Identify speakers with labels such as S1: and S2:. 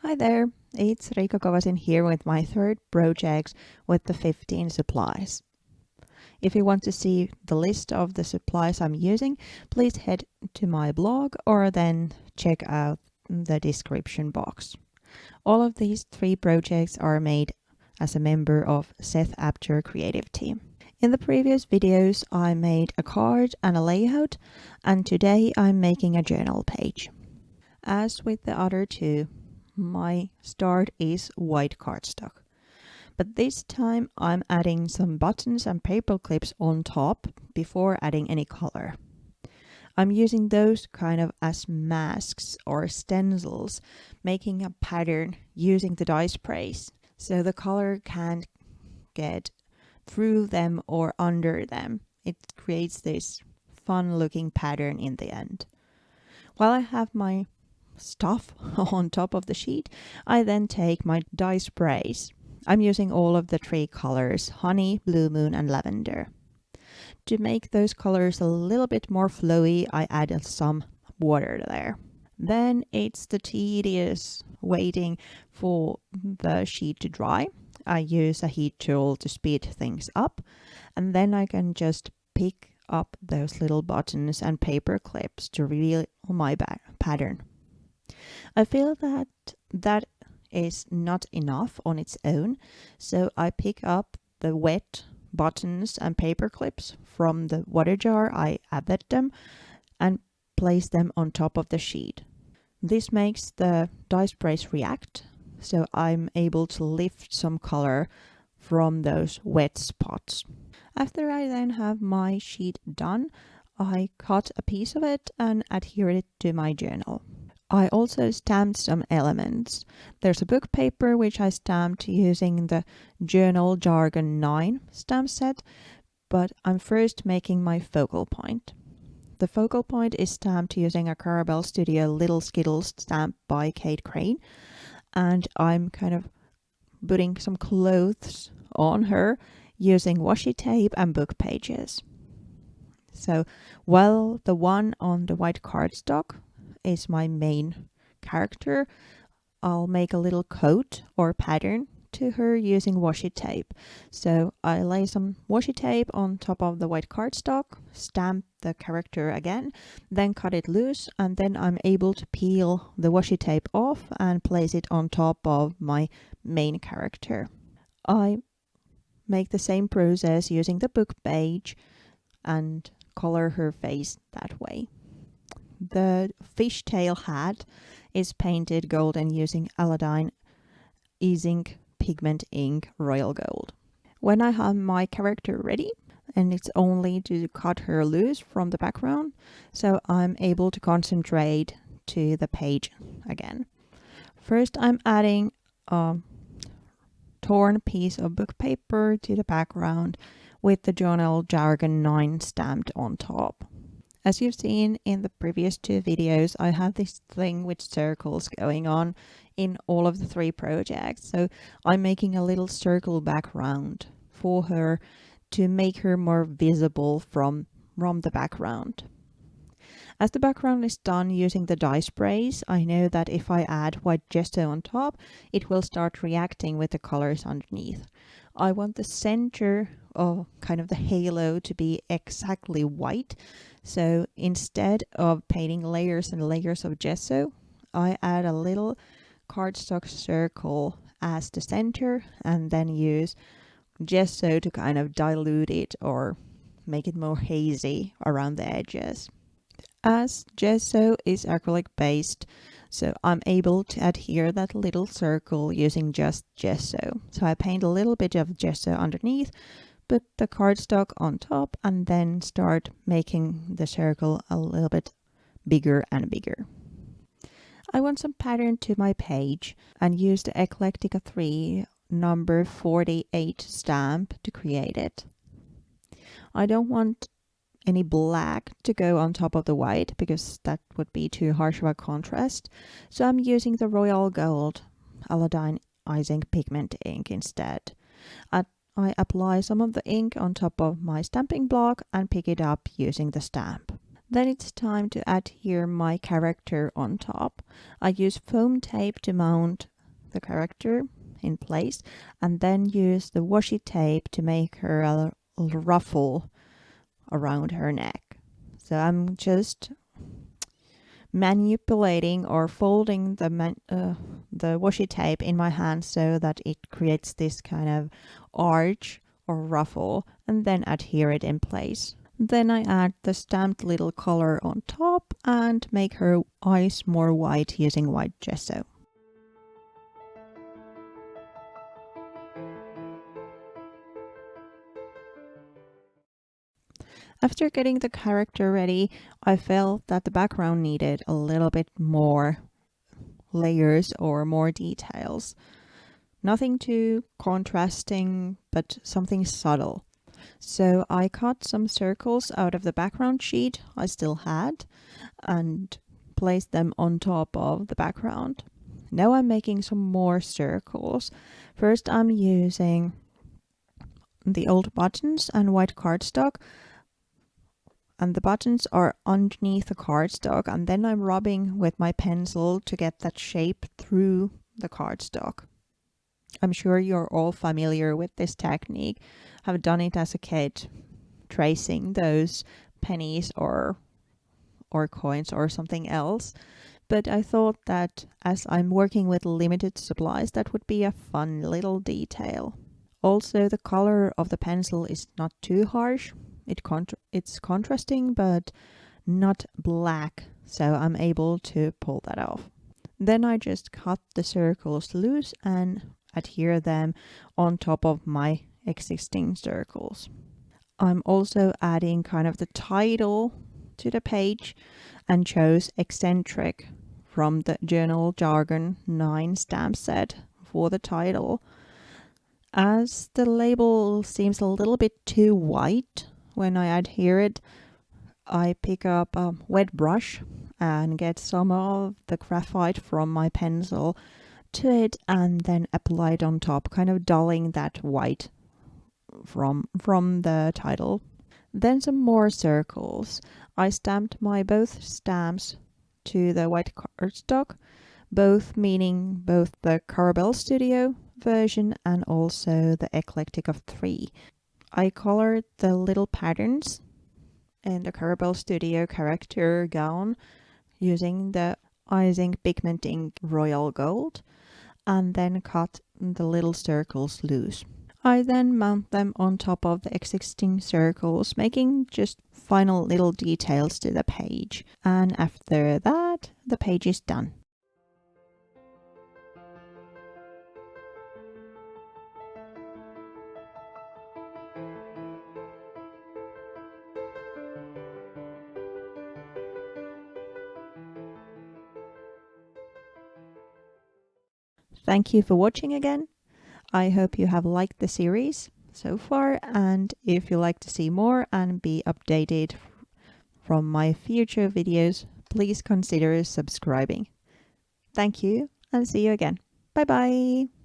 S1: Hi there, it's Riikka Kovasin here with my third project with the 15 supplies. If you want to see the list of the supplies I'm using, please head to my blog or then check out the description box. All of these three projects are made as a member of Seth Apter Creative Team. In the previous videos, I made a card and a layout, and today I'm making a journal page. As with the other two, my start is white cardstock. But this time I'm adding some buttons and paper clips on top before adding any color. I'm using those kind of as masks or stencils, making a pattern using the dye sprays, so the color can't get through them or under them. It creates this fun looking pattern in the end. While I have my stuff on top of the sheet, I then take my dye sprays. I'm using all of the three colors: honey, blue moon, and lavender. To make those colors a little bit more flowy, I added some water there. Then it's the tedious waiting for the sheet to dry. I use a heat tool to speed things up, and then I can just pick up those little buttons and paper clips to reveal my pattern. I feel that that is not enough on its own, so I pick up the wet buttons and paper clips from the water jar. I added them and place them on top of the sheet. This makes the dye sprays react, so I'm able to lift some color from those wet spots. After I then have my sheet done, I cut a piece of it and adhere it to my journal. I also stamped some elements. There's a book paper which I stamped using the Journal Jargon 9 stamp set, but I'm first making my focal point. The focal point is stamped using a Carabelle Studio Little Skittles stamp by Kate Crane, and I'm kind of putting some clothes on her using washi tape and book pages. So while the one on the white cardstock is my main character, I'll make a little coat or pattern to her using washi tape. So I lay some washi tape on top of the white cardstock, stamp the character again, then cut it loose, and then I'm able to peel the washi tape off and place it on top of my main character. I make the same process using the book page and color her face that way. The fishtail hat is painted golden using Aladine Izink pigment ink royal gold. When I have my character ready, and it's only to cut her loose from the background, so I'm able to concentrate to the page again. First, I'm adding a torn piece of book paper to the background with the Journal Jargon 9 stamped on top. As you've seen in the previous two videos, I have this thing with circles going on in all of the three projects. So I'm making a little circle background for her to make her more visible from the background. As the background is done using the dye sprays, I know that if I add white gesso on top, it will start reacting with the colors underneath. I want the center of kind of the halo to be exactly white. So instead of painting layers and layers of gesso, I add a little cardstock circle as the center and then use gesso to kind of dilute it or make it more hazy around the edges. As gesso is acrylic based, so I'm able to adhere that little circle using just gesso. So I paint a little bit of gesso underneath, put the cardstock on top, and then start making the circle a little bit bigger and bigger. I want some pattern to my page and use the Eclectica 3 number 48 stamp to create it. I don't want any black to go on top of the white because that would be too harsh of a contrast. So I'm using the royal gold Aladine Izink pigment ink instead. I apply some of the ink on top of my stamping block and pick it up using the stamp. Then it's time to adhere my character on top. I use foam tape to mount the character in place and then use the washi tape to make her a ruffle around her neck. So I'm just manipulating or folding the washi tape in my hand so that it creates this kind of arch or ruffle, and then adhere it in place. Then I add the stamped little color on top and make her eyes more white using white gesso. After getting the character ready, I felt that the background needed a little bit more layers or more details. Nothing too contrasting, but something subtle. So I cut some circles out of the background sheet I still had and placed them on top of the background. Now I'm making some more circles. First I'm using the old buttons and white cardstock, and the buttons are underneath the cardstock, and then I'm rubbing with my pencil to get that shape through the cardstock. I'm sure you're all familiar with this technique. I've done it as a kid, tracing those pennies or coins or something else. But I thought that as I'm working with limited supplies, that would be a fun little detail. Also, the color of the pencil is not too harsh. It's contrasting, but not black, so I'm able to pull that off. Then I just cut the circles loose and adhere them on top of my existing circles. I'm also adding kind of the title to the page and chose Eccentric from the journal Jargon 9 stamp set for the title. As the label seems a little bit too white when I adhere it, I pick up a wet brush and get some of the graphite from my pencil to it and then apply it on top, kind of dulling that white from the title. Then some more circles. I stamped my both stamps to the white cardstock, both meaning both the Carabelle Studio version and also the Eclectica 3. I colored the little patterns in the Carabelle Studio character gown using the Izink Pigment Ink Royal Gold and then cut the little circles loose. I then mount them on top of the existing circles, making just final little details to the page. And after that, the page is done. Thank you for watching again. I hope you have liked the series so far, and if you like to see more and be updated from my future videos, please consider subscribing. Thank you and see you again. Bye bye!